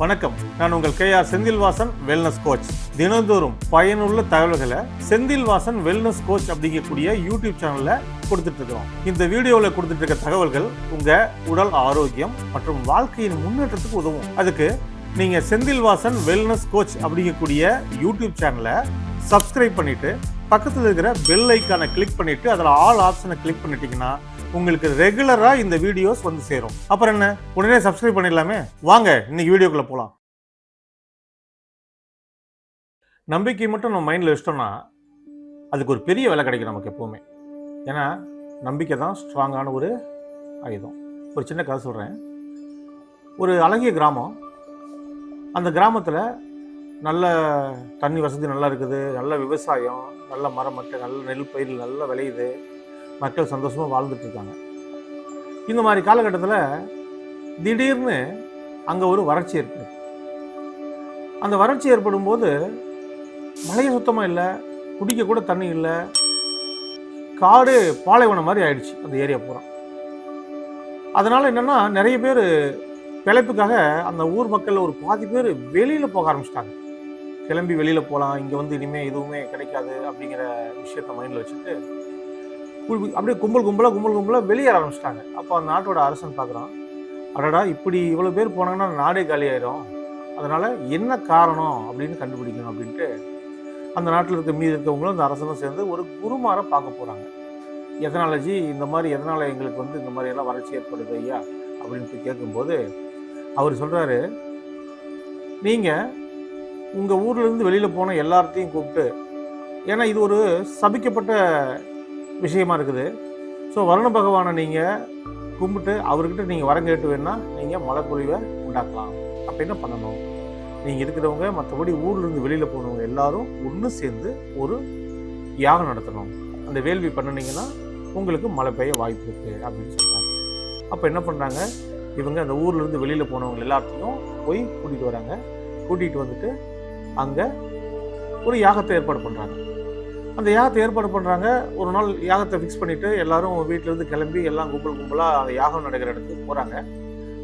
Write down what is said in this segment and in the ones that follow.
வணக்கம், நான் உங்கள் KR செந்தில்வாசன் வெல்னஸ் கோச். தினந்தோறும் பயனுள்ள தகவல்களை செந்தில்வாசன் வெல்னஸ் கோச் அப்படிங்கக்கூடிய யூடியூப் சேனல்ல கொடுத்துட்டு இருக்கிறோம். இந்த வீடியோவில் கொடுத்துட்டு இருக்க தகவல்கள் உங்க உடல் ஆரோக்கியம் மற்றும் வாழ்க்கையின் முன்னேற்றத்துக்கு உதவும். அதுக்கு நீங்க செந்தில்வாசன் வெல்னஸ் கோச் அப்படிங்கக்கூடிய யூடியூப் சேனலை சப்ஸ்கிரைப் பண்ணிட்டு பக்கத்தில் இருக்கிற பெல் ஐக்கானை கிளிக் பண்ணிட்டு அதில் ஆல் ஆப்ஷனை கிளிக் பண்ணிட்டீங்கன்னா உங்களுக்கு ரெகுலரா இந்த வீடியோஸ் வந்து சேரும். அப்புறம் என்ன, உடனே சப்ஸ்கிரைப் பண்ணிடலாமே. வாங்க இன்னைக்கு வீடியோக்குள்ள போலாம். நம்பிக்கை மட்டும் நம்ம மைண்ட்ல வச்சிட்டோம்னா அதுக்கு ஒரு பெரிய வேலை கிடைக்கும் நமக்கு எப்பவுமே. ஏன்னா நம்பிக்கை தான் ஸ்ட்ராங்கான ஒரு ஆயுதம். ஒரு சின்ன கதை சொல்றேன். ஒரு அழகிய கிராமம். அந்த கிராமத்தில் நல்ல தண்ணி வசதி நல்லா இருக்குது, நல்ல விவசாயம், நல்ல மரம் மட்டை, நல்ல நெல் பயிர் நல்லா விளையுது, மக்கள் சந்தோஷமாக வாழ்ந்துட்டு இருக்காங்க. இந்த மாதிரி காலகட்டத்தில் திடீர்னு அங்கே ஒரு வறட்சி ஏற்படுது. அந்த வறட்சி ஏற்படும் போது மழையே சுத்தமாக இல்லை, குடிக்க கூட தண்ணி இல்லை, காடு பாலைவனம் மாதிரி ஆயிடுச்சு அந்த ஏரியா பூரா. அதனால் என்னென்னா நிறைய பேர் பிழைப்புக்காக அந்த ஊர் மக்கள் ஒரு பாதி பேர் வெளியில் போக ஆரம்பிச்சிட்டாங்க. கிளம்பி வெளியில் போகலாம், இங்கே வந்து இனிமேல் எதுவுமே கிடைக்காது அப்படிங்கிற விஷயத்த மைண்டில் வச்சுட்டு அப்படியே கும்பல் கும்பலாக வெளியேற ஆரம்பிச்சிட்டாங்க. அப்போ அந்த நாட்டோட அரசன் பார்க்குறான், அடடா இப்படி இவ்வளோ பேர் போனாங்கன்னா நாடே காலி ஆயிடும், அதனால் என்ன காரணம் அப்படின்னு கண்டுபிடிக்கணும் அப்படின்ட்டு அந்த நாட்டில் இருக்க மீது இருக்கவங்களும் அந்த அரசனும் சேர்ந்து ஒரு குருமாரை பார்க்க போகிறாங்க. எதனாலஜி இந்த மாதிரி, எதனால் எங்களுக்கு வந்து இந்த மாதிரி எல்லாம் வறட்சி ஏற்படுது ஐயா அப்படின்ட்டு கேட்கும்போது அவர் சொல்கிறாரு, நீங்கள் உங்கள் ஊர்லேருந்து வெளியில் போன எல்லார்த்தையும் கூப்பிட்டு, ஏன்னா இது ஒரு சபிக்கப்பட்ட விஷயமா இருக்குது, ஸோ வருண பகவானை நீங்கள் கும்பிட்டு அவர்கிட்ட நீங்கள் வரம் கேட்டு வேணா நீங்கள் மழை பொழிவை உண்டாக்கலாம். அப்போ என்ன பண்ணணும், நீங்கள் இருக்கிறவங்க மற்றபடி ஊர்லேருந்து வெளியில் போனவங்க எல்லாரும் ஒன்று சேர்ந்து ஒரு யாகம் நடத்தணும். அந்த வேள்வி பண்ணினீங்கன்னா உங்களுக்கு மழை பெய்ய வாய்ப்பு இருக்குது அப்படின்னு சொல்கிறாங்க. அப்போ என்ன பண்ணுறாங்க, இவங்க அந்த ஊர்லேருந்து வெளியில் போனவங்க எல்லாத்தையும் போய் கூட்டிகிட்டு வராங்க. கூட்டிகிட்டு வந்துட்டு அங்கே ஒரு யாகத்தை ஏற்பாடு பண்ணுறாங்க. அந்த யாகத்தை ஏற்பாடு பண்ணுறாங்க. ஒரு நாள் யாகத்தை ஃபிக்ஸ் பண்ணிவிட்டு எல்லாரும் வீட்டிலேருந்து கிளம்பி எல்லாம் கும்பலாக அந்த யாகம் நடக்கிற இடத்துக்கு போகிறாங்க.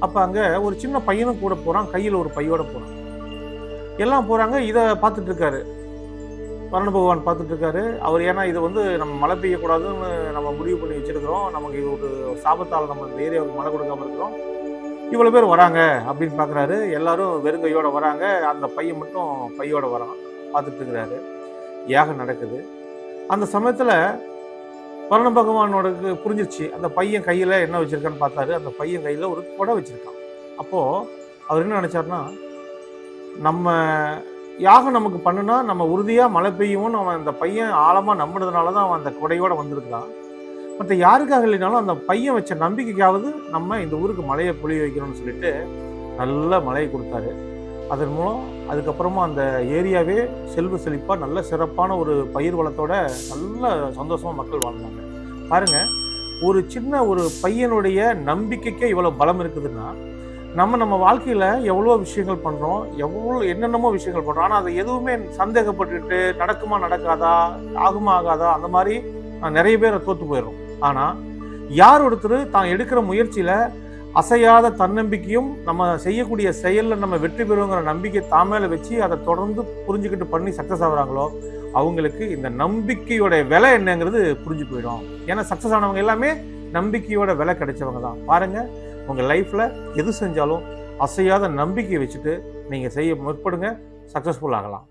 அப்போ அங்கே ஒரு சின்ன பையனும் கூட போகிறான், கையில் ஒரு பையோட போகிறான். எல்லாம் போகிறாங்க. இதை பார்த்துட்டு இருக்காரு வருண பகவான், பார்த்துட்டு இருக்காரு அவர். ஏன்னா இது வந்து நம்ம மழை பெய்யக்கூடாதுன்னு நம்ம முடிவு பண்ணி வச்சுருக்கிறோம், நமக்கு இது ஒரு சாபத்தால் நம்ம இந்த ஏரியாவுக்கு மழை கொடுக்காமல் இருக்கிறோம், இவ்வளோ பேர் வராங்க அப்படின்னு பார்க்குறாரு. எல்லாரும் வெறுங்கையோடு வராங்க, அந்த பையன் மட்டும் பையோட வரான். பார்த்துட்டு இருக்கிறாரு. யாகம் நடக்குது. அந்த சமயத்தில் வருண பகவானோட புரிஞ்சிருச்சு, அந்த பையன் கையில் என்ன வச்சுருக்கான்னு பார்த்தாரு. அந்த பையன் கையில் ஒரு கொடை வச்சுருக்கான். அப்போது அவர் என்ன நினச்சாருன்னா, நம்ம யாகம் நமக்கு பண்ணுனா நம்ம உறுதியாக மழை பெய்யும், நம்ம அந்த பையன் ஆழமாக நம்பினதுனால தான் அவன் அந்த கொடையோடு வந்திருக்கான். மற்ற யாருக்காக இல்லைனாலும் அந்த பையன் வச்ச நம்பிக்கைக்காவது நம்ம இந்த ஊருக்கு மழையை பொழிய வைக்கணும்னு சொல்லிட்டு நல்ல மழையை கொடுத்தாரு. அதன் மூலம் அதுக்கப்புறமா அந்த ஏரியாவே செல்வ செழிப்பாக நல்ல சிறப்பான ஒரு பயிர் வளத்தோட நல்ல சந்தோஷமாக மக்கள் வாழ்ந்தாங்க. பாருங்கள், ஒரு சின்ன ஒரு பையனுடைய நம்பிக்கைக்கே இவ்வளோ பலம் இருக்குதுன்னா, நம்ம வாழ்க்கையில் எவ்வளோ விஷயங்கள் பண்ணுறோம், என்னென்னமோ விஷயங்கள் பண்ணுறோம், ஆனால் அதை எதுவுமே சந்தேகப்பட்டுட்டு நடக்குமா நடக்காதா, ஆகுமா ஆகாதா, அந்த மாதிரி நிறைய பேரை தோற்று போயிடும். ஆனால் யார் ஒருத்தர் தான் எடுக்கிற முயற்சியில் அசையாத தன்னம்பிக்கையும் நம்ம செய்யக்கூடிய செயலில் நம்ம வெற்றி பெறுங்கிற நம்பிக்கை தான் மேலே வச்சு அதை தொடர்ந்து புரிஞ்சுக்கிட்டு பண்ணி சக்ஸஸ் ஆகுறாங்களோ அவங்களுக்கு இந்த நம்பிக்கையோட விலை என்னங்கிறது புரிஞ்சு போயிடும். ஏன்னா சக்ஸஸ் ஆனவங்க எல்லாமே நம்பிக்கையோட விலை கிடைச்சவங்க தான். பாருங்கள், உங்கள் லைஃப்பில் எது செஞ்சாலும் அசையாத நம்பிக்கை வச்சுட்டு நீங்கள் செய்ய முற்படுங்க, சக்ஸஸ்ஃபுல் ஆகலாம்.